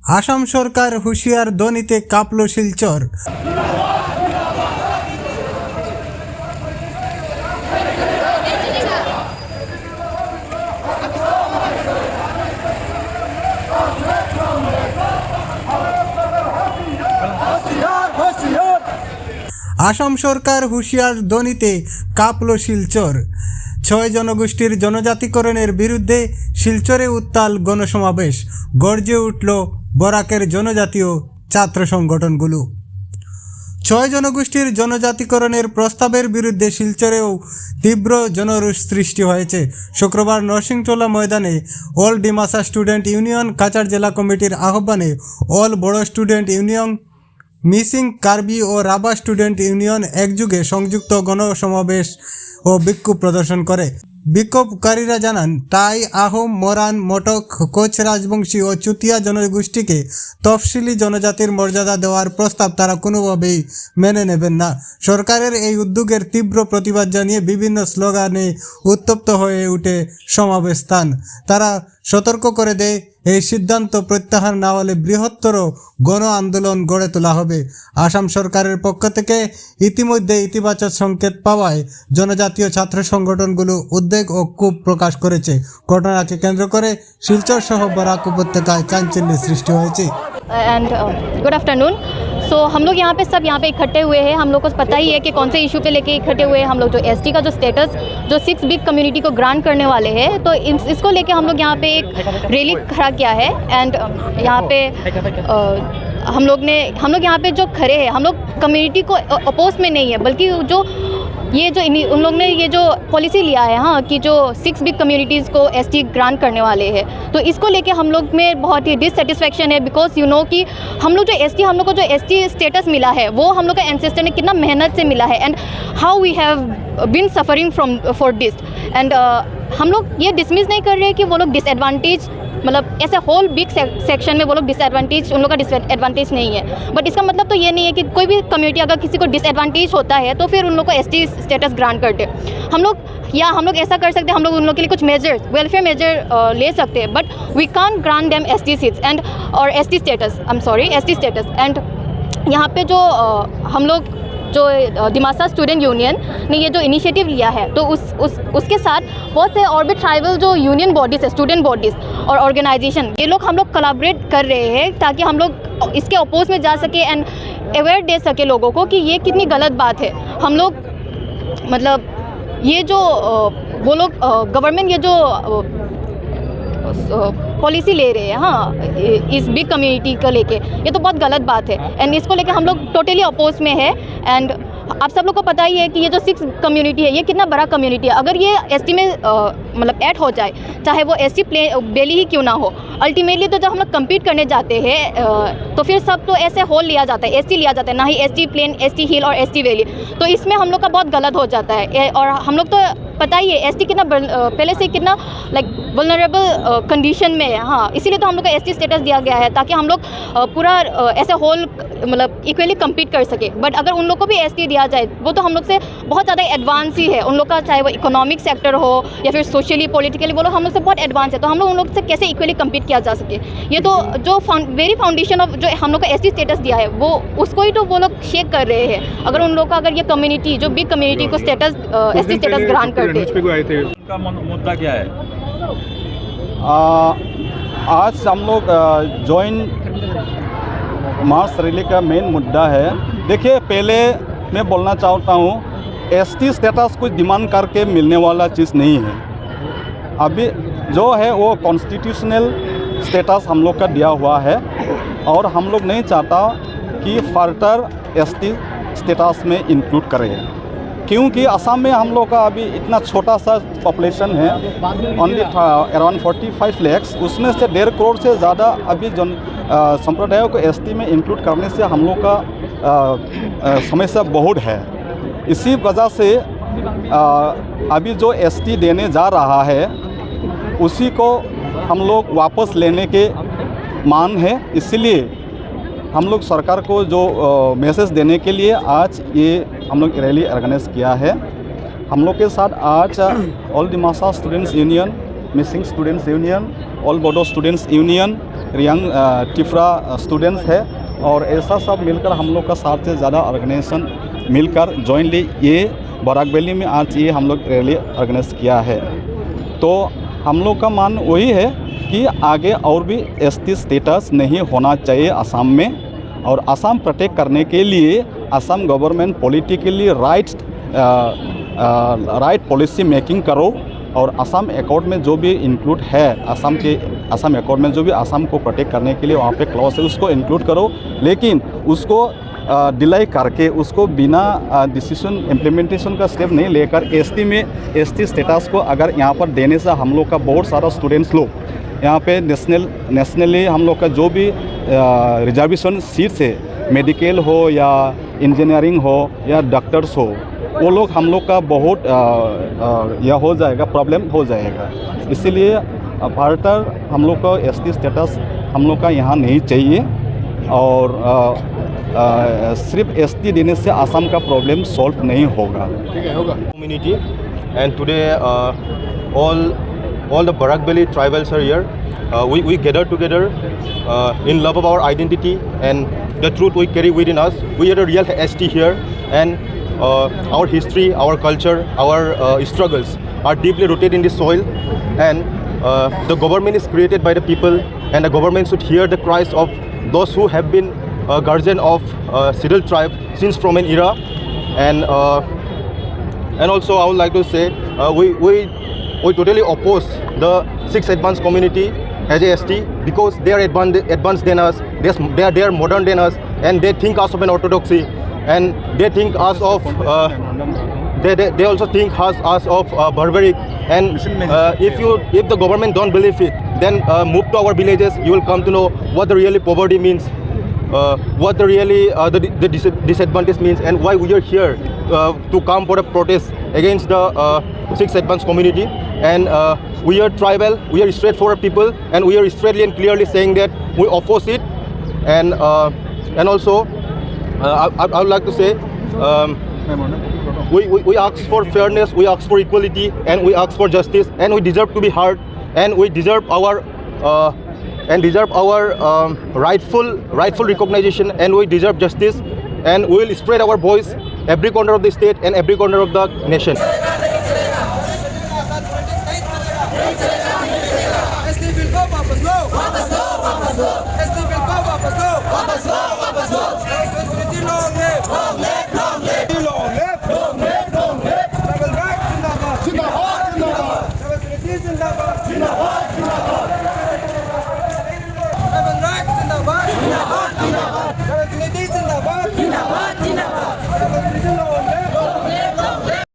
আসাম সরকার হুঁশিয়ার ধ্বনিতে কাঁপল শিলচর। আসাম সরকার হুঁশিয়ার ধ্বনিতে কাঁপল শিলচর। 6 জনগোষ্ঠীর জনজাতিকরণের বিরুদ্ধে শিলচরে উত্তাল গণসমাবেশ, গর্জে উঠল বরাকের জনজাতীয় ছাত্র সংগঠনগুলো। 6 জনগোষ্ঠীর জনজাতিকরণের প্রস্তাবের বিরুদ্ধে শিলচরেও তীব্র জনরোষ সৃষ্টি হয়েছে। শুক্রবার নরসিংটোলা ময়দানে all Dimasa student union Cachar জেলা কমিটির আহ্বানে অল বড়ো স্টুডেন্ট ইউনিয়ন, মিসিং কার্বি ও রাভা স্টুডেন্ট ইউনিয়ন একযোগে সংযুক্ত গণসমাবেশ ও বিক্ষোভ প্রদর্শন করে। বিক্ষোভকারীরা জানান, টাই, আহোম, মরান, মটক, কোচ রাজবংশী ও চুতিয়া জনগোষ্ঠীকে তফসিলি জনজাতির মর্যাদা দেওয়ার প্রস্তাব তারা কোনোভাবেই মেনে নেবেন না। সরকারের এই উদ্যোগের তীব্র প্রতিবাদ জানিয়ে বিভিন্ন স্লোগানে উত্তপ্ত হয়ে উঠে সমাবেশ স্থান। তারা সতর্ক করে দেয়, এই সিদ্ধান্ত প্রত্যাহার না হলে বৃহত্তর গণ আন্দোলন গড়ে তোলা হবে। আসাম সরকারের পক্ষ থেকে ইতিমধ্যে ইতিবাচক সংকেত পাওয়ায় জনজাতীয় ছাত্র সংগঠনগুলো উদ্বেগ ও ক্ষোভ প্রকাশ করেছে। ঘটনাকে কেন্দ্র করে শিলচর সহ বরাক উপত্যকায় চাঞ্চল্যের সৃষ্টি হয়েছে। And good afternoon. सो हम लोग यहाँ पे सब यहाँ पे इकट्ठे हुए हैं। हम लोग को पता ही है कि कौन से इशू पे लेके इकट्ठे हुए हैं। हम लोग जो एसटी का जो स्टेटस जो 6 बिग कम्युनिटी को ग्रांट करने वाले हैं, तो इसको लेके हम लोग यहाँ पे एक रैली खड़ा किया है। एंड यहाँ पे हम लोग यहाँ पे जो खड़े हैं, हम लोग कम्युनिटी को अपोज में नहीं है, बल्कि जो ये जो उन लोग ने ये जो पॉलिसी लिया है, हाँ, कि जो 6 बिग कम्युनिटीज़ को एसटी ग्रांट करने वाले हैं, तो इसको लेके हम लोग में बहुत ही डिससेटिस्फेक्शन है। बिकॉज यू नो कि हम लोग को जो एसटी स्टेटस मिला है, वो हम लोग का एंसेस्टर ने कितना मेहनत से मिला है, and how we have been suffering for this. And हम लोग ये डिसमिस नहीं कर रहे कि वो लोग डिसएडवांटेज, मतलब ऐसे होल बिग सेक्शन में वो लोग डिसएडवांटेज, उन लोग का डिसएडवांटेज नहीं है। बट इसका मतलब तो ये नहीं है कि कोई भी कम्युनिटी अगर किसी को डिसएडवांटेज होता है तो फिर उन लोग को एसटी स्टेटस ग्रांट कर दे। हम लोग ऐसा कर सकते हैं, हम लोग उन लोग के लिए कुछ मेजर्स, वेलफेयर मेजर ले सकते हैं, but we can't grant them ST seats and और ST status, ST status. And यहाँ पे जो हम लोग जो डिमासा स्टूडेंट यूनियन ने ये जो इनिशिएटिव लिया है, तो उसके साथ बहुत से और भी ट्राइबल जो यूनियन बॉडीज़ है, स्टूडेंट बॉडीज़ और ऑर्गेनाइजेशन, ये लोग हम लोग कोलैबोरेट कर रहे हैं ताकि हम लोग इसके अपोज में जा सके एंड अवेयर दे सके लोगों को कि ये कितनी गलत बात है। हम लोग मतलब ये जो वो लोग गवर्नमेंट ये जो पॉलिसी ले रहे हैं, हाँ, इस बिग कम्युनिटी को लेके, ये तो बहुत गलत बात है। एंड इसको लेके हम लोग टोटली अपोज में है। एंड आप सब लोग को पता ही है कि ये जो 6 कम्युनिटी है, ये कितना बड़ा कम्युनिटी है। अगर ये एसटी में मतलब ऐड हो जाए, चाहे वो एसटी बेली ही क्यों ना हो, अल्टीमेटली तो जब हम लोग कम्पीट करने जाते हैं तो फिर सब तो ऐसे होल लिया जाता है, एसटी लिया जाता है, ना ही एसटी प्लेन, एसटी हिल और एसटी वैली। तो इसमें हम लोग का बहुत गलत हो जाता है। और हम लोग तो पता ही है एसटी कितना पहले से कितना लाइक वल्नरेबल कंडीशन में है, हाँ, इसीलिए तो हम लोग को एसटी स्टेटस दिया गया है ताकि हम लोग पूरा ऐसे होल मतलब इक्वली कम्पीट कर सके। बट अगर उन लोग को भी एसटी दिया जाए, वो तो हम लोग से बहुत ज़्यादा एडवांस ही है। उन लोग का चाहे वो इकोनॉमिक सेक्टर हो या फिर सोशली पॉलिटिकली, वो लोग हम लोग से बहुत एडवांस है। तो हम लोग उन लोग से कैसे इक्वली कम्पीट किया जा सके, ये तो जो वेरी फाउंडेशन ऑफ जो हम लोग को एसटी स्टेटस दिया है, वो उसको ही तो वो लोग शेक कर रहे हैं। अगर उन लोग का अगर ये कम्युनिटी जो बिग कम्युनिटी को स्टेटस एसटी स्टेटस ग्रांट कर दे। का मुद्दा क्या है? आज हम लोग जॉइंट मार्च रैली का मेन मुद्दा है। देखिए, पहले मैं बोलना चाहता हूँ, एसटी स्टेटस कुछ डिमांड करके मिलने वाला चीज़ नहीं है। अभी जो है वो कॉन्स्टिट्यूशनल स्टेटस हम लोग का दिया हुआ है, और हम लोग नहीं चाहता कि फर्दर एसटी स्टेटस में इंक्लूड करें, क्योंकि असम में हम लोग का अभी इतना छोटा सा पॉपुलेशन है, ओनली अराउंड 45 लाख, उसमें से 1.5 करोड़ से ज़्यादा अभी संप्रदायों को एसटी में इंक्लूड करने से हम लोग का समस्या बहुत है। इसी वजह से अभी जो एसटी देने जा रहा है, उसी को हम लोग वापस लेने के मांग है। इसलिए हम लोग सरकार को जो मैसेज देने के लिए आज ये हम लोग रैली ऑर्गेनाइज किया है। हम लोग के साथ आज all Dimasa students union, Mising students union, all Bodo students union, young Tipra students है और ऐसा सब मिलकर हम लोग का 7 से ज़्यादा ऑर्गेनाइजेशन मिलकर जॉइंटली ये बराक वैली में आज ये हम लोग रैली ऑर्गेनाइज किया है। तो हम लोग का मान वही है कि आगे और भी एसटी स्टेटस नहीं होना चाहिए असम में, और असम प्रोटेक्ट करने के लिए Assam government politically right policy making करो, और असम अकॉर्ड में जो भी इंक्लूड है असम अकॉर्ड में जो भी असम को प्रोटेक्ट करने के लिए वहाँ पे क्लॉज है उसको इंक्लूड करो, लेकिन उसको डिलाई करके उसको बिना डिसीजन इम्प्लीमेंटेशन का स्टेप नहीं लेकर एसटी स्टेटस को अगर यहाँ पर देने से हम लोग का बहुत सारा स्टूडेंट्स लोग यहाँ पे नेशनली हम लोग का जो भी रिजर्वेशन सीट्स है, मेडिकल हो या इंजीनियरिंग हो या डॉक्टर्स हो, वो लोग हम लोग का बहुत यह हो जाएगा, प्रॉब्लम हो जाएगा। इसीलिए फर्दर हम लोग को एसटी स्टेटस हम लोग का यहाँ नहीं चाहिए, और सिर्फ एसटी देने से असम का प्रॉब्लम सॉल्व नहीं होगा। Community, and today all the Barak Valley tribals are here. We gather together in love of our identity and the truth we carry within us. We are the real ST here, and our history, our culture, our struggles are deeply rooted in this soil, and the government is created by the people, and the government should hear the cries of those who have been guardian of Sidal tribe since from an era. And also I would like to say we totally oppose the 6 advanced community as a ST, because they are advanced than us, they are modern than us, and they think us of an orthodoxy, and they think us of they also think us of barbaric. And if the government don't believe it, then move to our villages. You will come to know what the really poverty means, what the really the disadvantage means, and why we are here to come for a protest against the 6 advanced community. And we are tribal, we are straightforward people, and we are straightly and clearly saying that we oppose it. And also I would like to say we ask for fairness, we ask for equality, and we ask for justice, and we deserve to be heard, and we deserve our rightful recognition, and we deserve justice, and we will spread our voice every corner of the state and every corner of the nation. जिंदाबाद